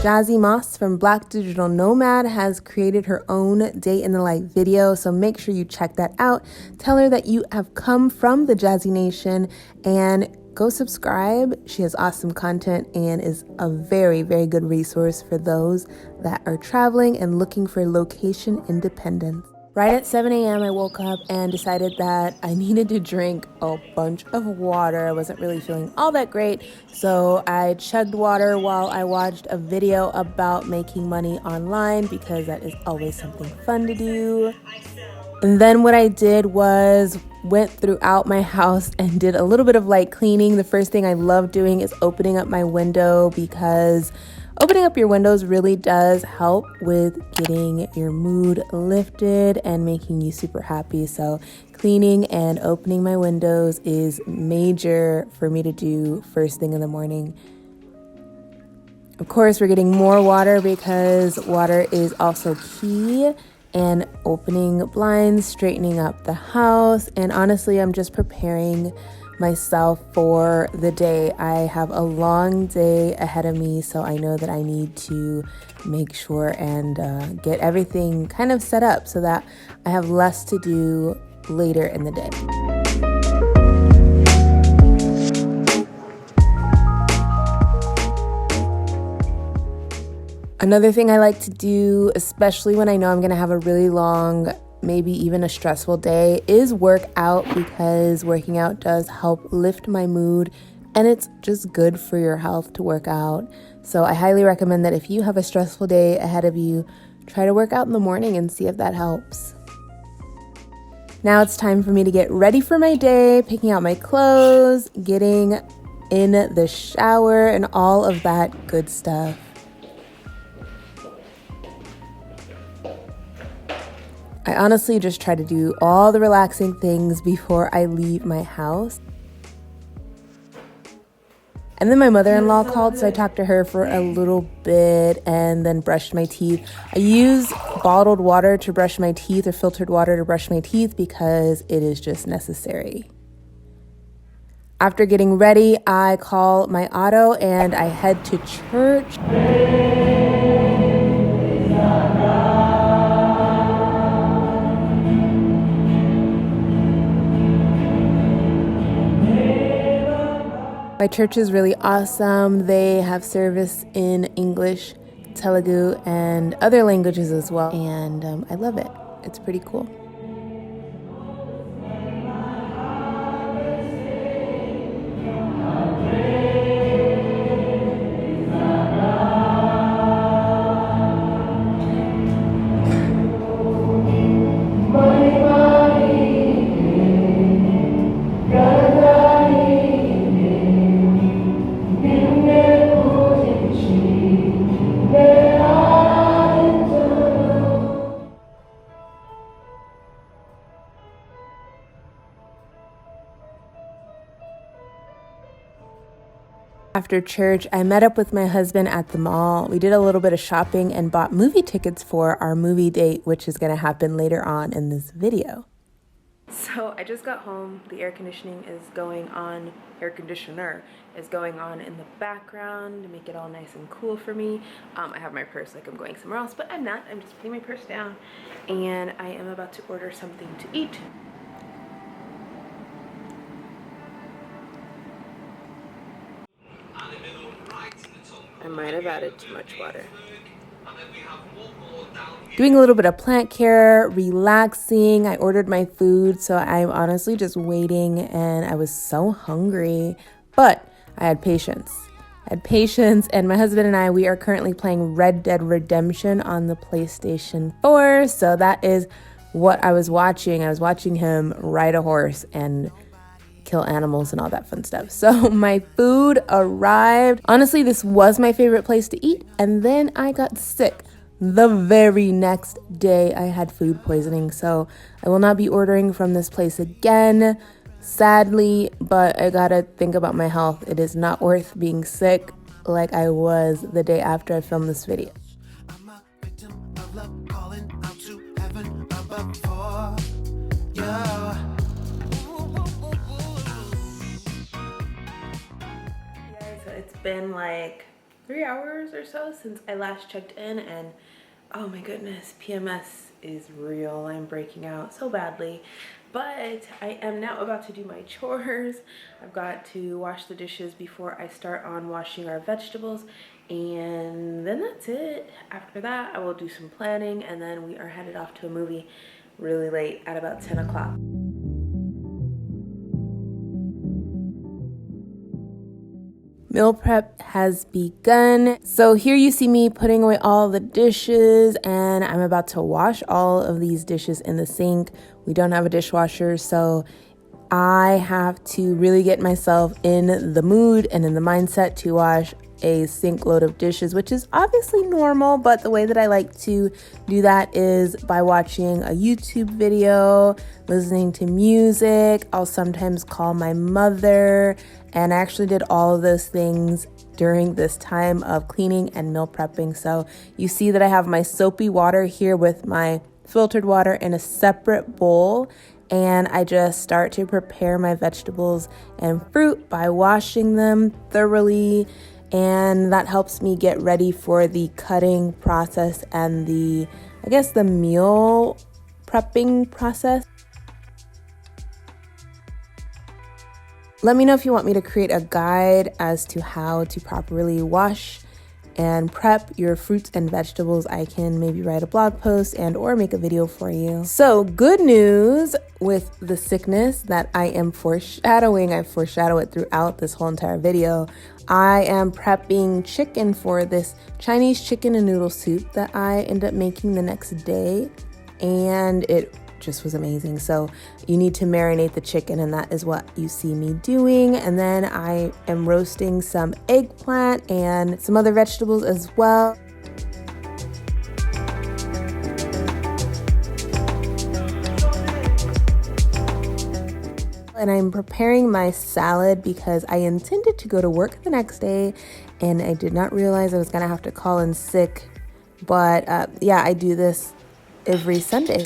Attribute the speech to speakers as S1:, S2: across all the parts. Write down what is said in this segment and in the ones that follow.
S1: Jazzy Moss from Black Digital Nomad has created her own day in the life video, so make sure you check that out. Tell her that you have come from the Jazzy Nation and go subscribe. She has awesome content and is a very, very good resource for those that are traveling and looking for location independence. Right at 7 a.m. I woke up and decided that I needed to drink a bunch of water. I wasn't really feeling all that great, so I chugged water while I watched a video about making money online because that is always something fun to do. And then what I did was went throughout my house and did a little bit of light cleaning. The first thing I love doing is opening up my window because opening up your windows really does help with getting your mood lifted and making you super happy. So cleaning and opening my windows is major for me to do first thing in the morning. Of course, we're getting more water because water is also key, and opening blinds, straightening up the house, and honestly, I'm just preparing myself for the day. I have a long day ahead of me, so I know that I need to make sure and get everything kind of set up so that I have less to do later in the day. Another thing I like to do, especially when I know I'm going to have a really long, maybe even a stressful day, is work out, because working out does help lift my mood and it's just good for your health to work out. So I highly recommend that if you have a stressful day ahead of you, try to work out in the morning and see if that helps. Now it's time for me to get ready for my day, picking out my clothes, getting in the shower, and all of that good stuff. I honestly just try to do all the relaxing things before I leave my house. And then my mother-in-law called, so I talked to her for a little bit and then brushed my teeth. I use bottled water to brush my teeth or filtered water to brush my teeth because it is just necessary. After getting ready, I call my auto and I head to church. My church is really awesome. They have service in English, Telugu, and other languages as well. And I love it. It's pretty cool. After church, I met up with my husband at the mall. We did a little bit of shopping and bought movie tickets for our movie date, which is going to happen later on in this video. So I just got home. The air conditioner is going on in the background to make it all nice and cool for me. I have my purse like I'm going somewhere else, but I'm not. I'm just putting my purse down, and I am about to order something to eat. I might have added too much water. Doing a little bit of plant care, relaxing. I ordered my food, so I'm honestly just waiting, and I was so hungry, but I had patience. And my husband and I, we are currently playing Red Dead Redemption on the PlayStation 4, so that is what I was watching. I was watching him ride a horse and kill animals and all that fun stuff. So my food arrived. Honestly, this was my favorite place to eat, and then I got sick. The very next day I had food poisoning, so I will not be ordering from this place again, sadly, but I gotta think about my health. It is not worth being sick like I was the day after I filmed this video. It's been like 3 hours or so since I last checked in, and oh my goodness, PMS is real. I'm breaking out so badly. But I am now about to do my chores. I've got to wash the dishes before I start on washing our vegetables, and then that's it. After that, I will do some planning, and then we are headed off to a movie really late at about 10 o'clock. Meal prep has begun. So here you see me putting away all the dishes, and I'm about to wash all of these dishes in the sink. We don't have a dishwasher, so I have to really get myself in the mood and in the mindset to wash a sink load of dishes, which is obviously normal, but the way that I like to do that is by watching a YouTube video, listening to music. I'll sometimes call my mother, and I actually did all of those things during this time of cleaning and meal prepping. So you see that I have my soapy water here with my filtered water in a separate bowl, and I just start to prepare my vegetables and fruit by washing them thoroughly, and that helps me get ready for the cutting process and the meal prepping process. Let me know if you want me to create a guide as to how to properly wash and prep your fruits and vegetables. I can maybe write a blog post and or make a video for you. So good news with the sickness that I am foreshadowing. I foreshadow it throughout this whole entire video. I am prepping chicken for this Chinese chicken and noodle soup that I end up making the next day, and it just was amazing. So you need to marinate the chicken, and that is what you see me doing. And then I am roasting some eggplant and some other vegetables as well. And I'm preparing my salad because I intended to go to work the next day, and I did not realize I was gonna have to call in sick. But yeah, I do this every Sunday.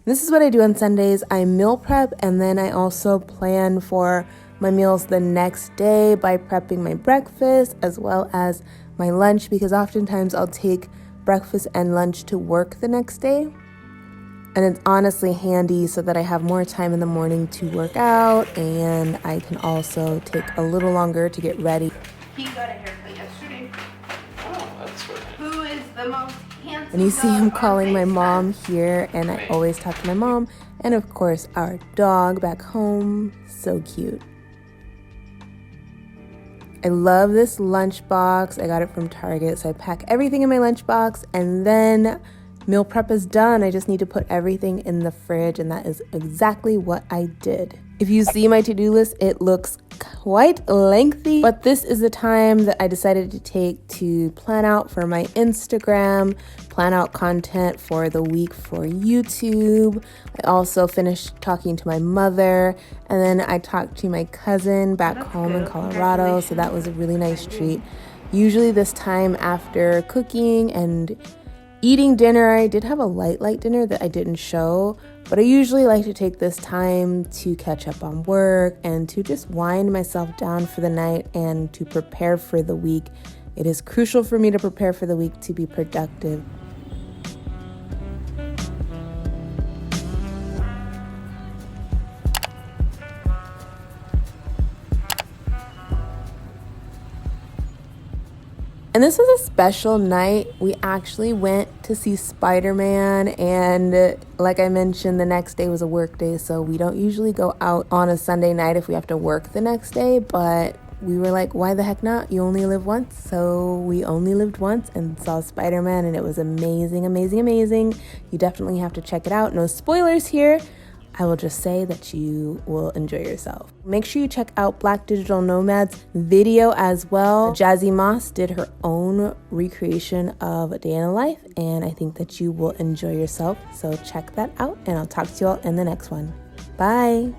S1: This is what I do on Sundays. I meal prep, and then I also plan for my meals the next day by prepping my breakfast as well as my lunch, because oftentimes I'll take breakfast and lunch to work the next day. And it's honestly handy so that I have more time in the morning to work out, and I can also take a little longer to get ready.
S2: He got a haircut yesterday. Oh, that's right. Who is the most handsome?
S1: And you see him calling my mom here, and I always talk to my mom, and of course our dog back home. So cute. I love this lunchbox. I got it from Target, so I pack everything in my lunchbox, and then meal prep is done. I just need to put everything in the fridge, and that is exactly what I did. If you see my to-do list, it looks quite lengthy, but this is the time that I decided to take to plan out for my Instagram, plan out content for the week for YouTube. I also finished talking to my mother, and then I talked to my cousin back home in Colorado, so that was a really nice treat. Usually this time after cooking and eating dinner, I did have a light dinner that I didn't show, but I usually like to take this time to catch up on work and to just wind myself down for the night and to prepare for the week. It is crucial for me to prepare for the week to be productive. And this was a special night. We actually went to see Spider-Man, and like I mentioned, the next day was a work day, so we don't usually go out on a Sunday night if we have to work the next day, but we were like, why the heck not? You only live once. So we only lived once and saw Spider-Man, and it was amazing, amazing, amazing. You definitely have to check it out. No spoilers here. I will just say that you will enjoy yourself. Make sure you check out Black Digital Nomad's video as well. Jazzy Moss did her own recreation of a day in a life, and I think that you will enjoy yourself. So check that out, and I'll talk to you all in the next one. Bye.